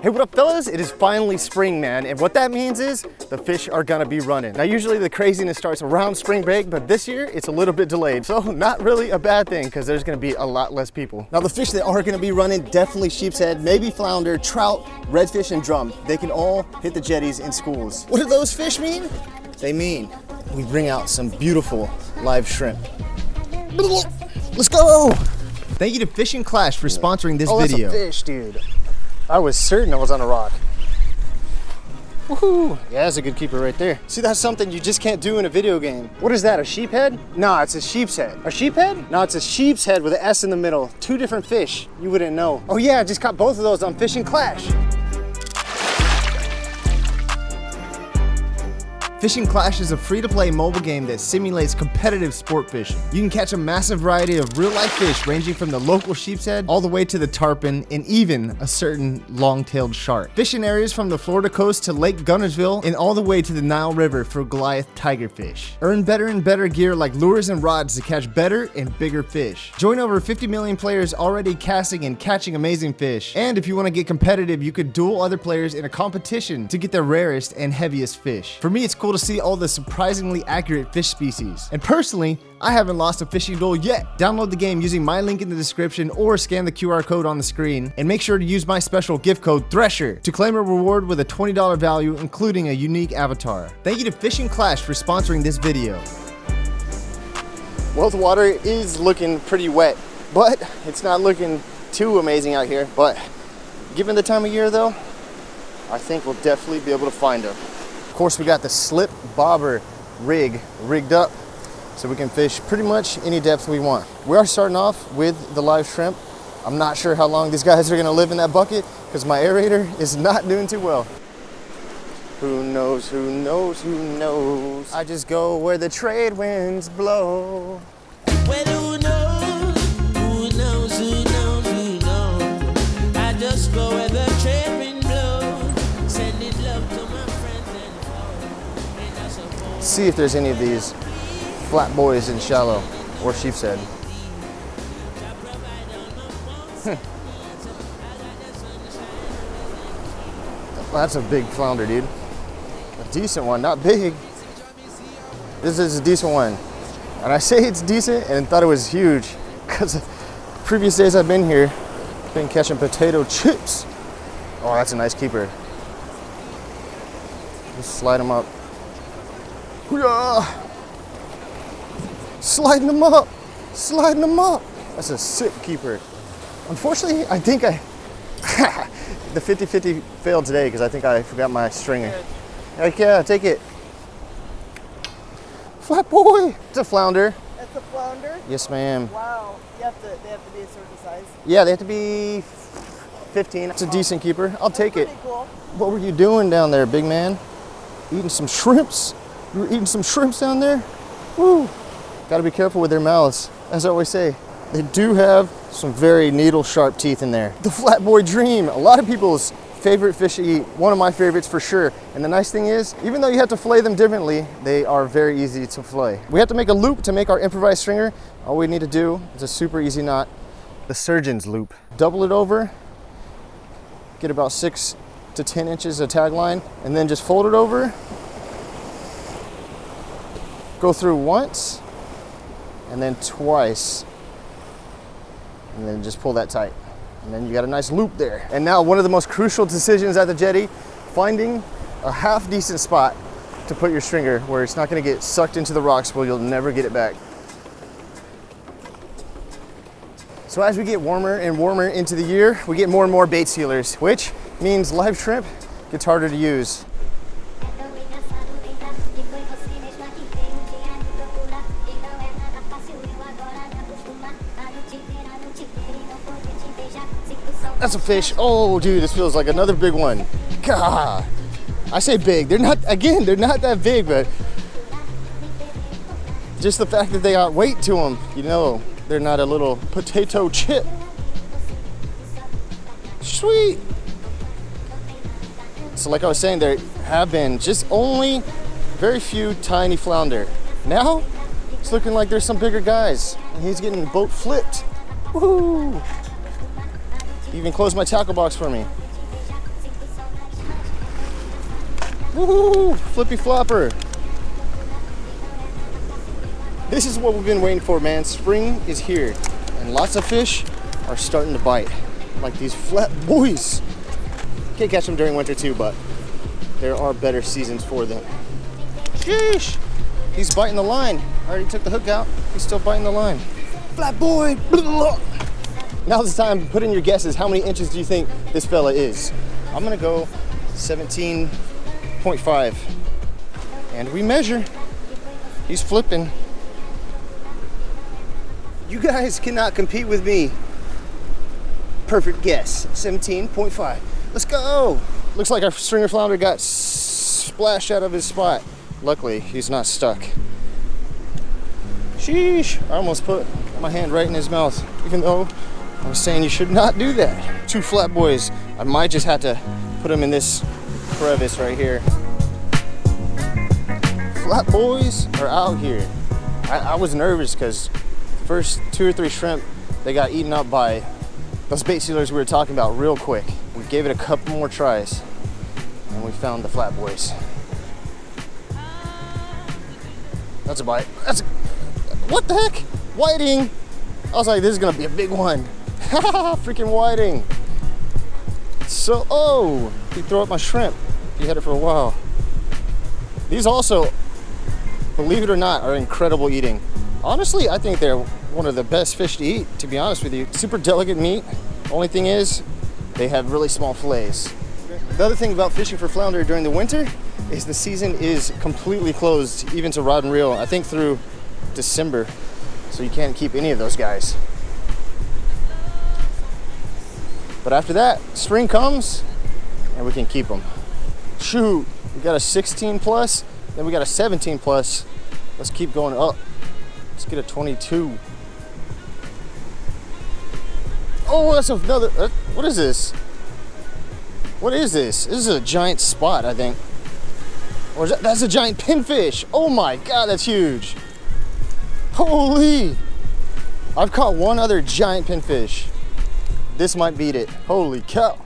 Hey, what up fellas? It is finally spring, man, and what that means is the fish are gonna be running. Now usually the craziness starts around spring break, but this year it's a little bit delayed, so not really a bad thing because there's gonna be a lot less people. Now the fish that are gonna be running, definitely sheep's head, maybe flounder, trout, redfish, and drum. They can all hit the jetties in schools. What do those fish mean? They mean we bring out some beautiful live shrimp. Let's go! Thank you to Fishing Clash for sponsoring this video. That's a fish, dude. I was certain I was on a rock. Woohoo! Yeah, that's a good keeper right there. See, that's something you just can't do in a video game. What is that, a sheep head? No, it's a sheep's head. A sheep head? No, it's a sheep's head with an S in the middle. Two different fish. You wouldn't know. Oh yeah, I just caught both of those on Fishing Clash. Fishing Clash is a free-to-play mobile game that simulates competitive sport fishing. You can catch a massive variety of real-life fish ranging from the local sheepshead all the way to the tarpon and even a certain long-tailed shark. Fishing areas from the Florida coast to Lake Gunnersville and all the way to the Nile River for Goliath tigerfish. Earn better and better gear like lures and rods to catch better and bigger fish. Join over 50 million players already casting and catching amazing fish. And if you want to get competitive, you could duel other players in a competition to get the rarest and heaviest fish. For me, it's cool to see all the surprisingly accurate fish species. And personally, I haven't lost a fishing duel yet. Download the game using my link in the description or scan the QR code on the screen. And make sure to use my special gift code Thresher to claim a reward with a $20 value, including a unique avatar. Thank you to Fishing Clash for sponsoring this video. Well, the water is looking pretty wet, but it's not looking too amazing out here. But given the time of year though, I think we'll definitely be able to find them. Of course, we got the slip bobber rig rigged up so we can fish pretty much any depth we want. We are starting off with the live shrimp. I'm not sure how long these guys are gonna live in that bucket because my aerator is not doing too well. Who knows, who knows, who knows? I just go where the trade winds blow. Well, who knows, who knows, who knows, who knows? I just go where the trade wind blows. Sending love to my see if there's any of these flat boys in shallow or sheep's head. Well, that's a big flounder, dude. A decent one, not big. This is a decent one. And I say it's decent and thought it was huge because previous days I've been here, I've been catching potato chips. Oh, that's a nice keeper. Just slide them up. Sliding them up, sliding them up. That's a sick keeper. Unfortunately, I think the 50-50 failed today because I think I forgot my stringer. Heck yeah, take it. Flat boy. It's a flounder. That's a flounder? Yes, ma'am. Wow. They have to be a certain size? Yeah, they have to be 15. It's a decent keeper. I'll take it. Cool. What were you doing down there, big man? Eating some shrimps? You were eating some shrimps down there? Woo! Gotta be careful with their mouths, as I always say. They do have some very needle sharp teeth in there. The flat boy dream, a lot of people's favorite fish to eat. One of my favorites for sure. And the nice thing is, even though you have to fillet them differently, they are very easy to fillet. We have to make a loop to make our improvised stringer. All we need to do is a super easy knot, the surgeon's loop. Double it over, get about 6 to 10 inches of tag line, and then just fold it over. Go through once and then twice and then just pull that tight and then you got a nice loop there. And now one of the most crucial decisions at the jetty, finding a half decent spot to put your stringer where it's not going to get sucked into the rocks where you'll never get it back. So as we get warmer and warmer into the year, we get more and more bait sealers, which means live shrimp gets harder to use. That's a fish. Oh, dude, this feels like another big one. God, I say big. They're not, again, they're not that big, but just the fact that they got weight to them, you know, they're not a little potato chip. Sweet. So like I was saying, there have been just only very few tiny flounder. Now, it's looking like there's some bigger guys, and he's getting boat flipped. Woo! Even closed my tackle box for me. Woohoo! Flippy flopper. This is what we've been waiting for, man. Spring is here, and lots of fish are starting to bite, like these flat boys. Can't catch them during winter too, but there are better seasons for them. Sheesh! He's biting the line. I already took the hook out. He's still biting the line. Flat boy! Now's the time to put in your guesses. How many inches do you think this fella is? I'm gonna go 17.5. And we measure. He's flipping. You guys cannot compete with me. Perfect guess, 17.5. Let's go. Looks like our stringer flounder got splashed out of his spot. Luckily, he's not stuck. Sheesh, I almost put my hand right in his mouth, even though I was saying you should not do that. Two flat boys. I might just have to put them in this crevice right here. Flat boys are out here. I was nervous because first 2 or 3 shrimp, they got eaten up by those bait sealers we were talking about real quick. We gave it a couple more tries and we found the flat boys. That's a bite. What the heck? Whiting. I was like, this is gonna be a big one. Freaking whiting. So, oh, he threw up my shrimp. He had it for a while. These also, believe it or not, are incredible eating. Honestly, I think they're one of the best fish to eat, to be honest with you. Super delicate meat. Only thing is, they have really small fillets. The other thing about fishing for flounder during the winter is the season is completely closed, even to rod and reel, I think through December. So you can't keep any of those guys. But after that, spring comes and we can keep them. Shoot, we got a 16 plus, then we got a 17 plus. Let's keep going up. Let's get a 22. Oh, that's another, what is this? What is this? This is a giant spot, I think. Or is that's a giant pinfish. Oh my God, that's huge. Holy. I've caught one other giant pinfish. This might beat it. Holy cow.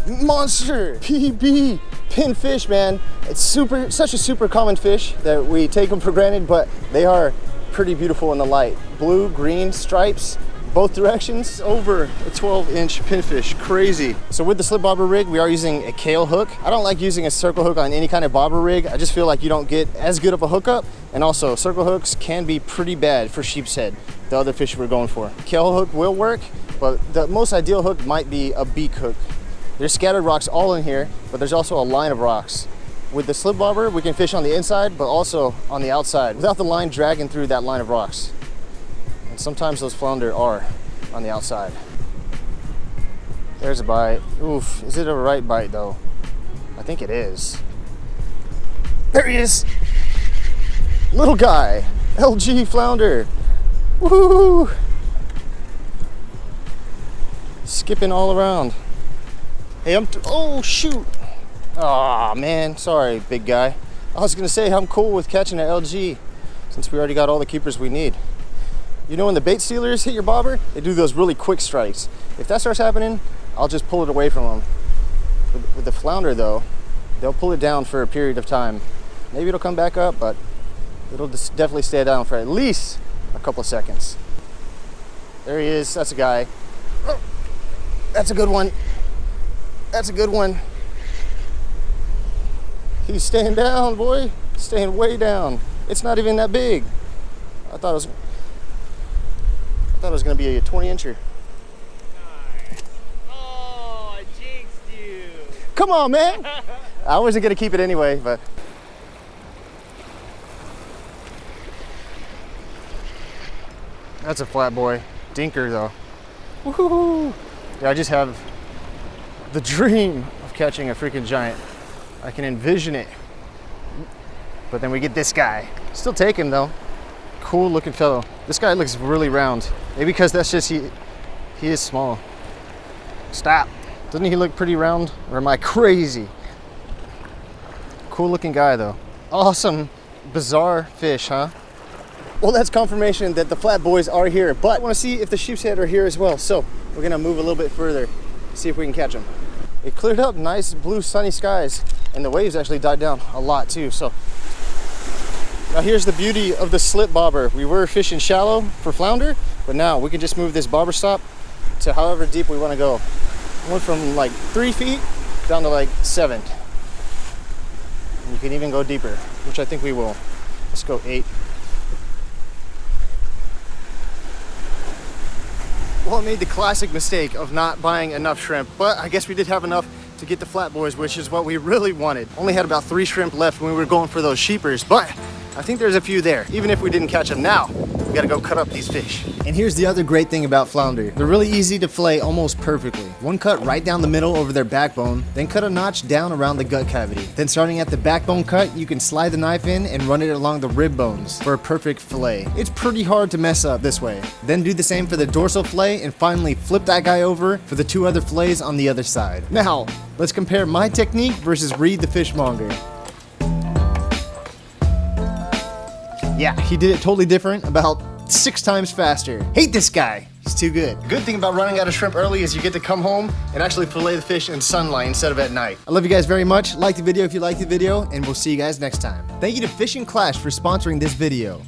Monster PB pinfish, man. It's such a super common fish that we take them for granted, but they are pretty beautiful in the light. Blue, green stripes, both directions. Over a 12-inch pinfish, crazy. So with the slip bobber rig, we are using a kale hook. I don't like using a circle hook on any kind of bobber rig. I just feel like you don't get as good of a hookup. And also, circle hooks can be pretty bad for sheep's head, the other fish we're going for. Kale hook will work, but the most ideal hook might be a beak hook. There's scattered rocks all in here, but there's also a line of rocks. With the slip bobber, we can fish on the inside, but also on the outside, without the line dragging through that line of rocks. And sometimes those flounder are on the outside. There's a bite. Oof, is it a right bite though? I think it is. There he is! Little guy, LG flounder. Woo! Skipping all around. Hey, oh shoot! Aw, man, sorry, big guy. I was gonna say I'm cool with catching an LG since we already got all the keepers we need. You know when the bait sealers hit your bobber, they do those really quick strikes. If that starts happening, I'll just pull it away from them. With the flounder though, they'll pull it down for a period of time. Maybe it'll come back up, but it'll just definitely stay down for at least a couple of seconds. There he is, that's a guy. Oh, that's a good one. That's a good one. He's staying down, boy. Staying way down. It's not even that big. I thought it was gonna be a 20-incher. Nice. Oh, I jinxed you. Come on, man. I wasn't gonna keep it anyway, but. That's a flat boy. Dinker though. Woohoo! Yeah, I just have the dream of catching a freaking giant. I can envision it. But then we get this guy. Still take him though. Cool looking fellow. This guy looks really round. Maybe because that's just he is small. Stop. Doesn't he look pretty round? Or am I crazy? Cool looking guy though. Awesome, bizarre fish, huh? Well, that's confirmation that the flat boys are here, but I want to see if the sheep's head are here as well. So we're gonna move a little bit further, see if we can catch them. It cleared up, nice blue sunny skies. And the waves actually died down a lot too. So now here's the beauty of the slip bobber. We were fishing shallow for flounder, but now we can just move this bobber stop to however deep we want to go. Went from like 3 feet down to like 7. And you can even go deeper, which I think we will. Let's go 8. Well, I made the classic mistake of not buying enough shrimp, but I guess we did have enough to get the flat boys, which is what we really wanted. Only had about 3 shrimp left when we were going for those sheepers, but I think there's a few there. Even if we didn't catch them now, we gotta go cut up these fish. And here's the other great thing about flounder. They're really easy to fillet almost perfectly. One cut right down the middle over their backbone, then cut a notch down around the gut cavity. Then starting at the backbone cut, you can slide the knife in and run it along the rib bones for a perfect fillet. It's pretty hard to mess up this way. Then do the same for the dorsal fillet, and finally flip that guy over for the 2 other fillets on the other side. Now, let's compare my technique versus Reed the fishmonger. Yeah, he did it totally different, about 6 times faster. Hate this guy. He's too good. Good thing about running out of shrimp early is you get to come home and actually fillet the fish in sunlight instead of at night. I love you guys very much. Like the video if you liked the video, and we'll see you guys next time. Thank you to Fishing Clash for sponsoring this video.